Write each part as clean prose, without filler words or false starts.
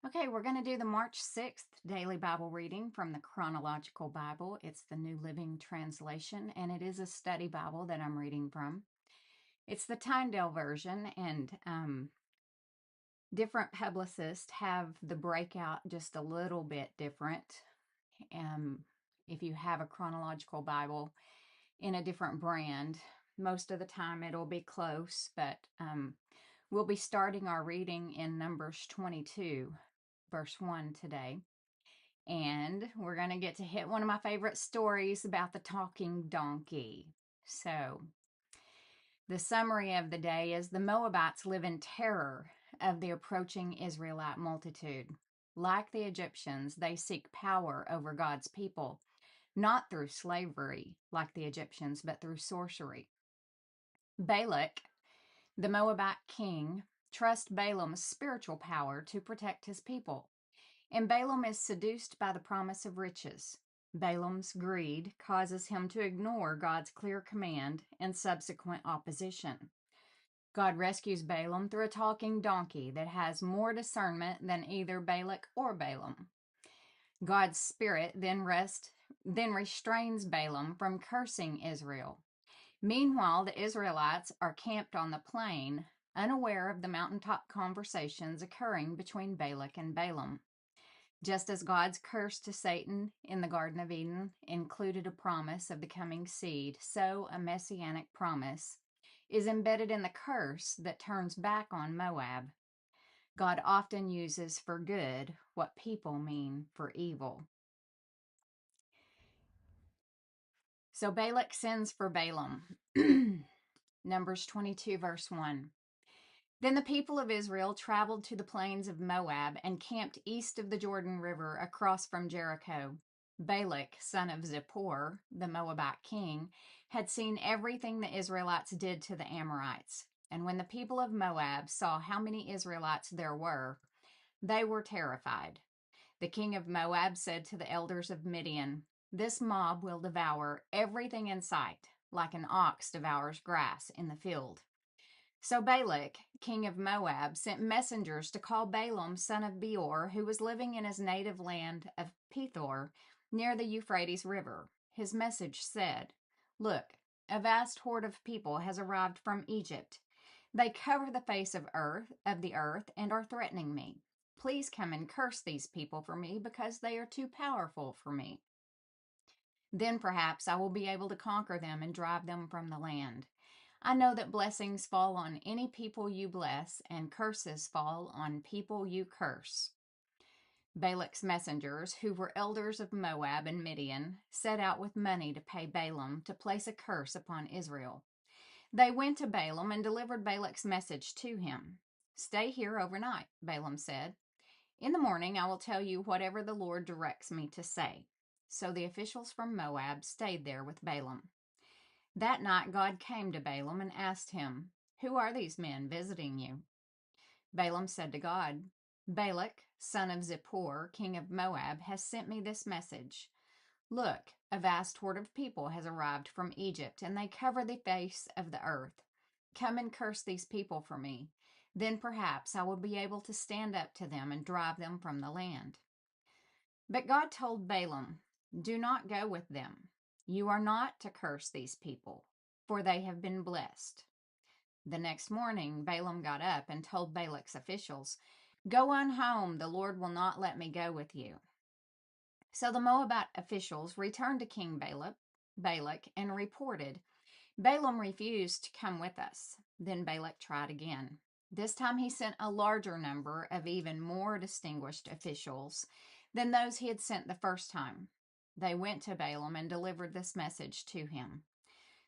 Okay, we're going to do the March 6th daily Bible reading from the Chronological Bible. It's the New Living Translation, and it is a study Bible that I'm reading from. It's the Tyndale version, and different publicists have the breakout just a little bit different. If you have a Chronological Bible in a different brand, most of the time it'll be close, but we'll be starting our reading in Numbers 22. Verse 1 today. And we're going to get to hit one of my favorite stories about the talking donkey. So, the summary of the day is the Moabites live in terror of the approaching Israelite multitude. Like the Egyptians, they seek power over God's people, not through slavery like the Egyptians, but through sorcery. Balak, the Moabite king, trusts Balaam's spiritual power to protect his people. And Balaam is seduced by the promise of riches. Balaam's greed causes him to ignore God's clear command and subsequent opposition. God rescues Balaam through a talking donkey that has more discernment than either Balak or Balaam. God's spirit then restrains Balaam from cursing Israel. Meanwhile, the Israelites are camped on the plain, unaware of the mountaintop conversations occurring between Balak and Balaam. Just as God's curse to Satan in the Garden of Eden included a promise of the coming seed, so a messianic promise is embedded in the curse that turns back on Moab. God often uses for good what people mean for evil. So Balak sends for Balaam. Numbers 22, verse 1. Then the people of Israel traveled to the plains of Moab and camped east of the Jordan River across from Jericho. Balak, son of Zippor, the Moabite king, had seen everything the Israelites did to the Amorites. And when the people of Moab saw how many Israelites there were, they were terrified. The king of Moab said to the elders of Midian, "This mob will devour everything in sight, like an ox devours grass in the field." So Balak, king of Moab, sent messengers to call Balaam, son of Beor, who was living in his native land of Pethor, near the Euphrates River. His message said, "Look, a vast horde of people has arrived from Egypt. They cover the face of the earth, and are threatening me. Please come and curse these people for me, because they are too powerful for me. Then perhaps I will be able to conquer them and drive them from the land. I know that blessings fall on any people you bless, and curses fall on people you curse." Balak's messengers, who were elders of Moab and Midian, set out with money to pay Balaam to place a curse upon Israel. They went to Balaam and delivered Balak's message to him. "Stay here overnight," Balaam said. "In the morning I will tell you whatever the Lord directs me to say." So the officials from Moab stayed there with Balaam. That night God came to Balaam and asked him, "Who are these men visiting you?" Balaam said to God, "Balak, son of Zippor, king of Moab, has sent me this message. Look, a vast horde of people has arrived from Egypt, and they cover the face of the earth. Come and curse these people for me. Then perhaps I will be able to stand up to them and drive them from the land." But God told Balaam, "Do not go with them. You are not to curse these people, for they have been blessed." The next morning, Balaam got up and told Balak's officials, "Go on home. The Lord will not let me go with you." So the Moabite officials returned to King Balak and reported, "Balaam refused to come with us." Then Balak tried again. This time he sent a larger number of even more distinguished officials than those he had sent the first time. They went to Balaam and delivered this message to him.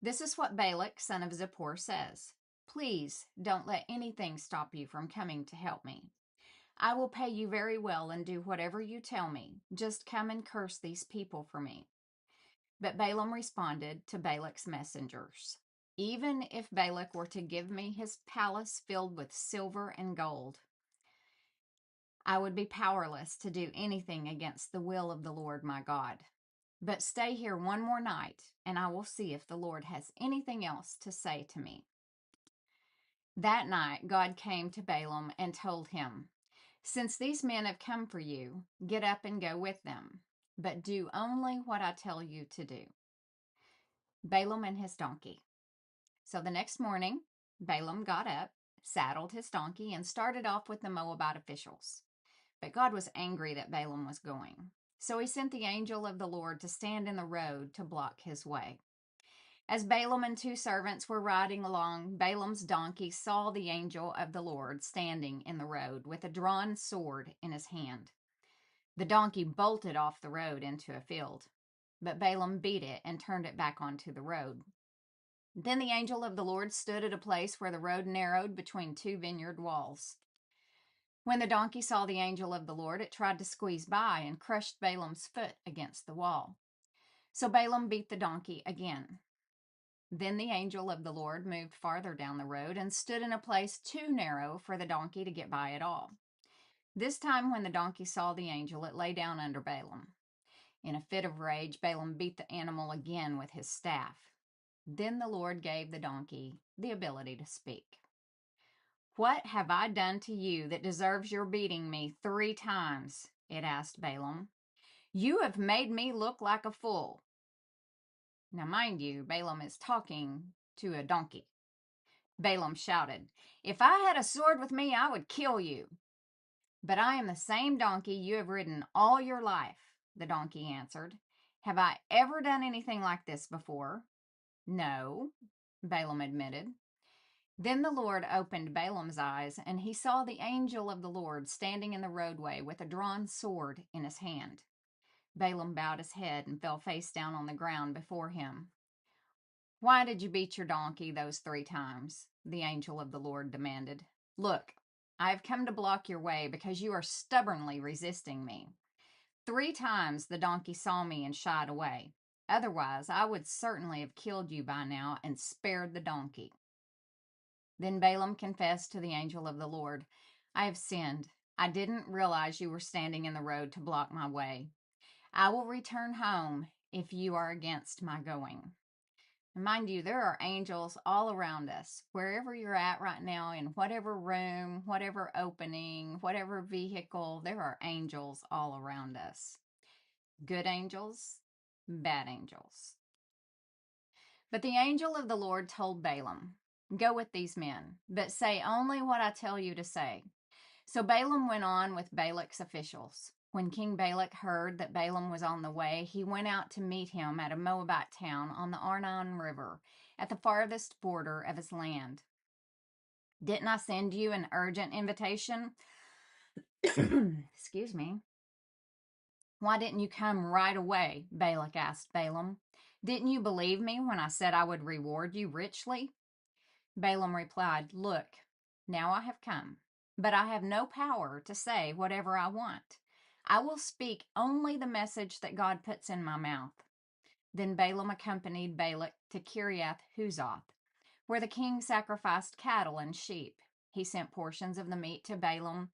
"This is what Balak, son of Zippor, says. Please don't let anything stop you from coming to help me. I will pay you very well and do whatever you tell me. Just come and curse these people for me." But Balaam responded to Balak's messengers, "Even if Balak were to give me his palace filled with silver and gold, I would be powerless to do anything against the will of the Lord my God. But stay here one more night, and I will see if the Lord has anything else to say to me." That night God came to Balaam and told him, Since these men have come for you, get up and go with them, but do only what I tell you to do. Balaam and his donkey. So the next morning, Balaam got up, saddled his donkey, and started off with the Moabite officials. But God was angry that Balaam was going. So he sent the angel of the Lord to stand in the road to block his way. As Balaam and 2 servants were riding along, Balaam's donkey saw the angel of the Lord standing in the road with a drawn sword in his hand. The donkey bolted off the road into a field, but Balaam beat it and turned it back onto the road. Then the angel of the Lord stood at a place where the road narrowed between 2 vineyard walls. When the donkey saw the angel of the Lord, it tried to squeeze by and crushed Balaam's foot against the wall. So Balaam beat the donkey again. Then the angel of the Lord moved farther down the road and stood in a place too narrow for the donkey to get by at all. This time when the donkey saw the angel, it lay down under Balaam. In a fit of rage, Balaam beat the animal again with his staff. Then the Lord gave the donkey the ability to speak. What have I done to you that deserves your beating me 3 times? It asked Balaam. You have made me look like a fool. Now, mind you, Balaam is talking to a donkey. Balaam shouted, If I had a sword with me, I would kill you. But I am the same donkey you have ridden all your life, the donkey answered. Have I ever done anything like this before? No, Balaam admitted. Then the Lord opened Balaam's eyes, and he saw the angel of the Lord standing in the roadway with a drawn sword in his hand. Balaam bowed his head and fell face down on the ground before him. Why did you beat your donkey those 3 times? The angel of the Lord demanded. Look, I have come to block your way because you are stubbornly resisting me. 3 times the donkey saw me and shied away. Otherwise, I would certainly have killed you by now and spared the donkey. Then Balaam confessed to the angel of the Lord, I have sinned. I didn't realize you were standing in the road to block my way. I will return home if you are against my going. And mind you, there are angels all around us. Wherever you're at right now, in whatever room, whatever opening, whatever vehicle, there are angels all around us. Good angels, bad angels. But the angel of the Lord told Balaam, Go with these men, but say only what I tell you to say. So Balaam went on with Balak's officials. When King Balak heard that Balaam was on the way, he went out to meet him at a Moabite town on the Arnon River, at the farthest border of his land. Didn't I send you an urgent invitation? Excuse me. Why didn't you come right away? Balak asked Balaam. Didn't you believe me when I said I would reward you richly? Balaam replied, Look, now I have come, but I have no power to say whatever I want. I will speak only the message that God puts in my mouth. Then Balaam accompanied Balak to Kiriath Huzoth, where the king sacrificed cattle and sheep. He sent portions of the meat to Balaam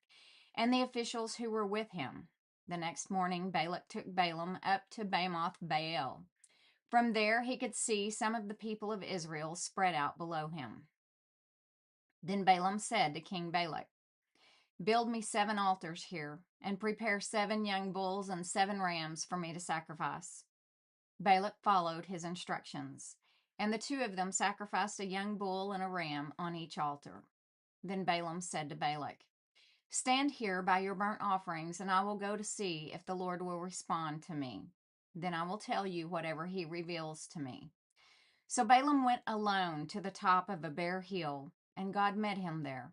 and the officials who were with him. The next morning, Balak took Balaam up to Bamoth Baal. From there, he could see some of the people of Israel spread out below him. Then Balaam said to King Balak, Build me 7 altars here, and prepare 7 young bulls and 7 rams for me to sacrifice. Balak followed his instructions, and the 2 of them sacrificed a young bull and a ram on each altar. Then Balaam said to Balak, Stand here by your burnt offerings, and I will go to see if the Lord will respond to me. Then I will tell you whatever he reveals to me. So Balaam went alone to the top of a bare hill, and God met him there.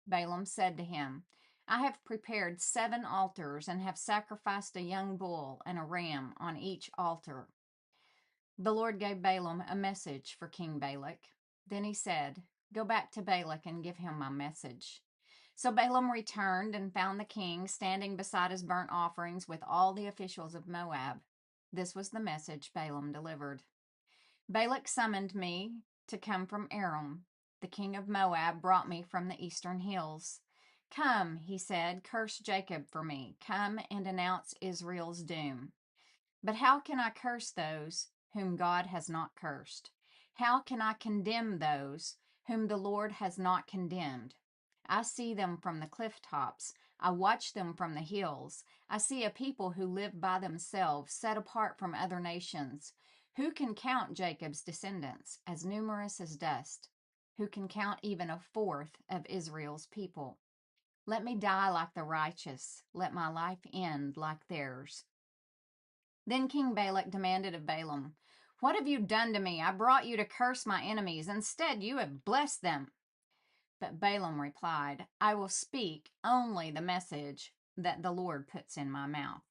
Balaam said to him, I have prepared 7 altars and have sacrificed a young bull and a ram on each altar. The Lord gave Balaam a message for King Balak. Then he said, Go back to Balak and give him my message. So Balaam returned and found the king standing beside his burnt offerings with all the officials of Moab. This was the message Balaam delivered. Balak summoned me to come from Aram. The king of Moab brought me from the eastern hills. Come, he said, curse Jacob for me. Come and announce Israel's doom. But how can I curse those whom God has not cursed? How can I condemn those whom the Lord has not condemned? I see them from the cliff tops, I watch them from the hills. I see a people who live by themselves, set apart from other nations. Who can count Jacob's descendants, as numerous as dust? Who can count even a fourth of Israel's people? Let me die like the righteous. Let my life end like theirs. Then King Balak demanded of Balaam, "What have you done to me? I brought you to curse my enemies. Instead, you have blessed them." But Balaam replied, "I will speak only the message that the Lord puts in my mouth."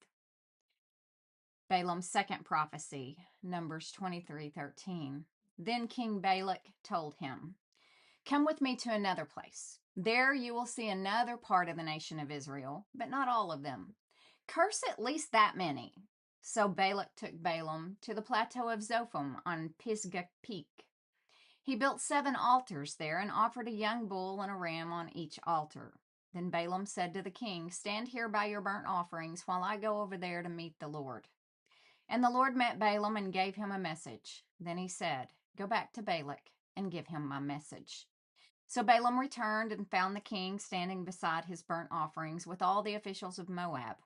Balaam's second prophecy, Numbers 23:13. Then King Balak told him, "Come with me to another place. There you will see another part of the nation of Israel, but not all of them. Curse at least that many." So Balak took Balaam to the plateau of Zophim on Pisgah Peak. He built 7 altars there and offered a young bull and a ram on each altar. Then Balaam said to the king, "Stand here by your burnt offerings while I go over there to meet the Lord." And the Lord met Balaam and gave him a message. Then he said, "Go back to Balak and give him my message." So Balaam returned and found the king standing beside his burnt offerings with all the officials of Moab.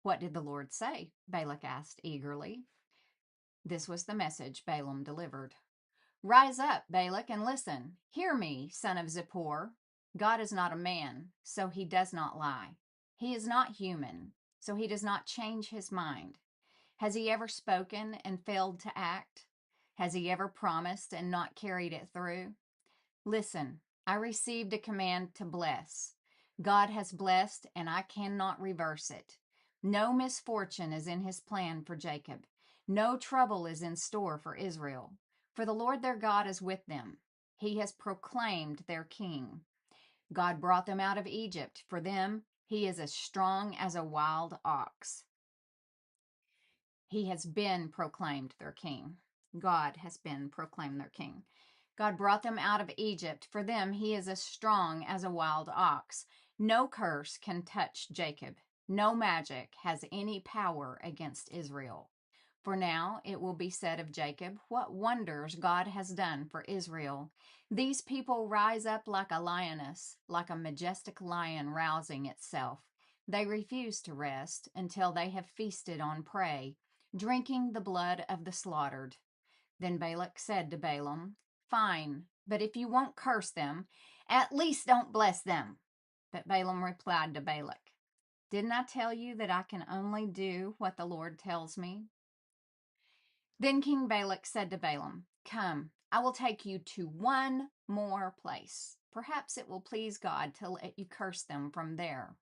"What did the Lord say?" Balak asked eagerly. This was the message Balaam delivered. "Rise up, Balak, and listen. Hear me, son of Zippor. God is not a man, so he does not lie. He is not human, so he does not change his mind. Has he ever spoken and failed to act? Has he ever promised and not carried it through? Listen, I received a command to bless. God has blessed, and I cannot reverse it. No misfortune is in his plan for Jacob. No trouble is in store for Israel. For the Lord their God is with them. He has proclaimed their king. God brought them out of Egypt. For them, he is as strong as a wild ox. He has been proclaimed their king. God has been proclaimed their king. God brought them out of Egypt. For them, he is as strong as a wild ox. No curse can touch Jacob. No magic has any power against Israel. For now it will be said of Jacob, what wonders God has done for Israel. These people rise up like a lioness, like a majestic lion rousing itself. They refuse to rest until they have feasted on prey, drinking the blood of the slaughtered. Then Balak said to Balaam, "Fine, but if you won't curse them, at least don't bless them." But Balaam replied to Balak, "Didn't I tell you that I can only do what the Lord tells me?" Then King Balak said to Balaam, "Come, I will take you to one more place. Perhaps it will please God to let you curse them from there."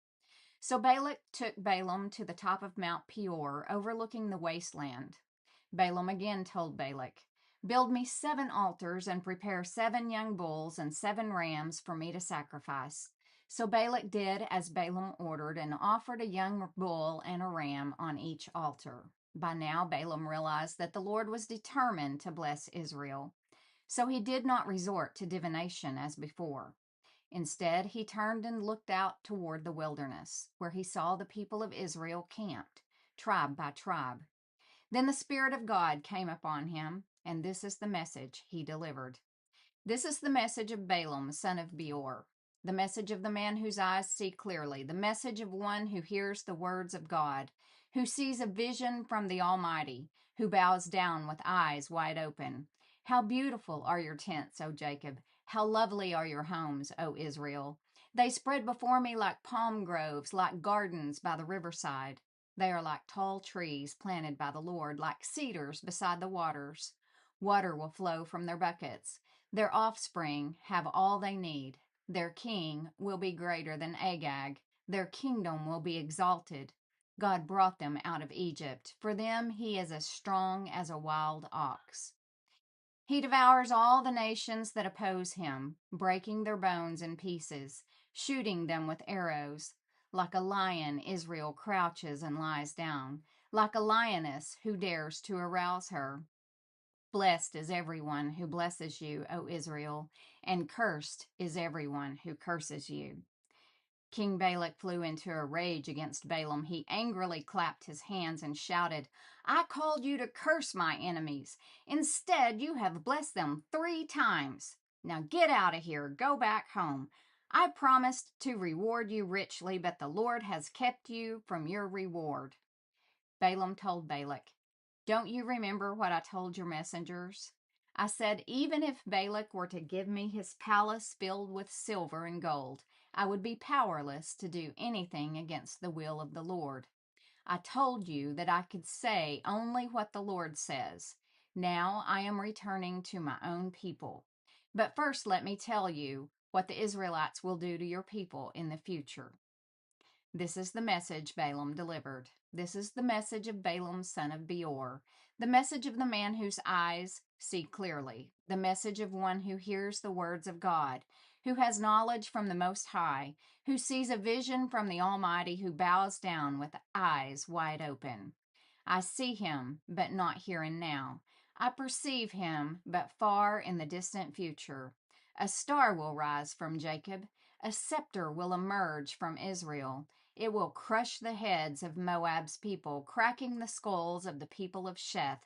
So Balak took Balaam to the top of Mount Peor, overlooking the wasteland. Balaam again told Balak, "Build me 7 altars and prepare 7 young bulls and 7 rams for me to sacrifice." So Balak did as Balaam ordered and offered a young bull and a ram on each altar. By now Balaam realized that the Lord was determined to bless Israel. So he did not resort to divination as before. Instead, he turned and looked out toward the wilderness, where he saw the people of Israel camped, tribe by tribe. Then the Spirit of God came upon him, and this is the message he delivered. This is the message of Balaam, son of Beor, the message of the man whose eyes see clearly, the message of one who hears the words of God, who sees a vision from the Almighty, who bows down with eyes wide open. How beautiful are your tents, O Jacob! How lovely are your homes, O Israel! They spread before me like palm groves, like gardens by the riverside. They are like tall trees planted by the Lord, like cedars beside the waters. Water will flow from their buckets. Their offspring have all they need. Their king will be greater than Agag. Their kingdom will be exalted. God brought them out of Egypt. For them he is as strong as a wild ox. He devours all the nations that oppose him, breaking their bones in pieces, shooting them with arrows. Like a lion, Israel crouches and lies down, like a lioness who dares to arouse her. Blessed is everyone who blesses you, O Israel, and cursed is everyone who curses you. King Balak flew into a rage against Balaam. He angrily clapped his hands and shouted, "I called you to curse my enemies. Instead, you have blessed them 3 times. Now get out of here. Go back home. I promised to reward you richly, but the Lord has kept you from your reward. Balaam told Balak, don't you remember what I told your messengers? I said, even if Balak were to give me his palace filled with silver and gold, I would be powerless to do anything against the will of the Lord. I told you that I could say only what the Lord says. Now I am returning to my own people. But first, let me tell you what the Israelites will do to your people in the future. This is the message Balaam delivered. This is the message of Balaam, son of Beor, the message of the man whose eyes see clearly, the message of one who hears the words of God, who has knowledge from the Most High, who sees a vision from the Almighty, who bows down with eyes wide open. I see him, but not here and now. I perceive him, but far in the distant future. A star will rise from Jacob. A scepter will emerge from Israel. It will crush the heads of Moab's people, cracking the skulls of the people of Sheth.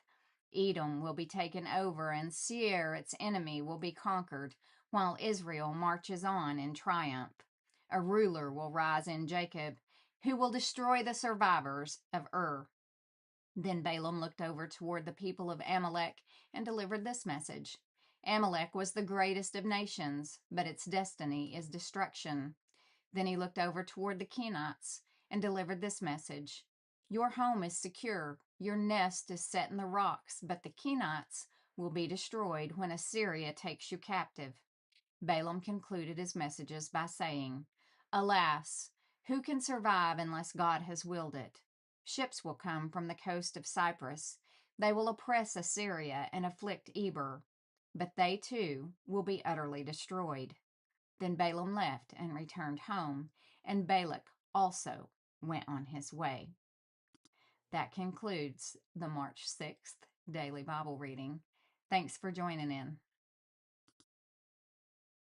Edom will be taken over, and Seir, its enemy, will be conquered, while Israel marches on in triumph. A ruler will rise in Jacob, who will destroy the survivors of Ur. Then Balaam looked over toward the people of Amalek and delivered this message. Amalek was the greatest of nations, but its destiny is destruction. Then he looked over toward the Kenites and delivered this message. Your home is secure, your nest is set in the rocks, but the Kenites will be destroyed when Assyria takes you captive. Balaam concluded his messages by saying, alas, who can survive unless God has willed it? Ships will come from the coast of Cyprus. They will oppress Assyria and afflict Eber, but they too will be utterly destroyed. Then Balaam left and returned home, and Balak also went on his way. That concludes the March 6th daily Bible reading. Thanks for joining in.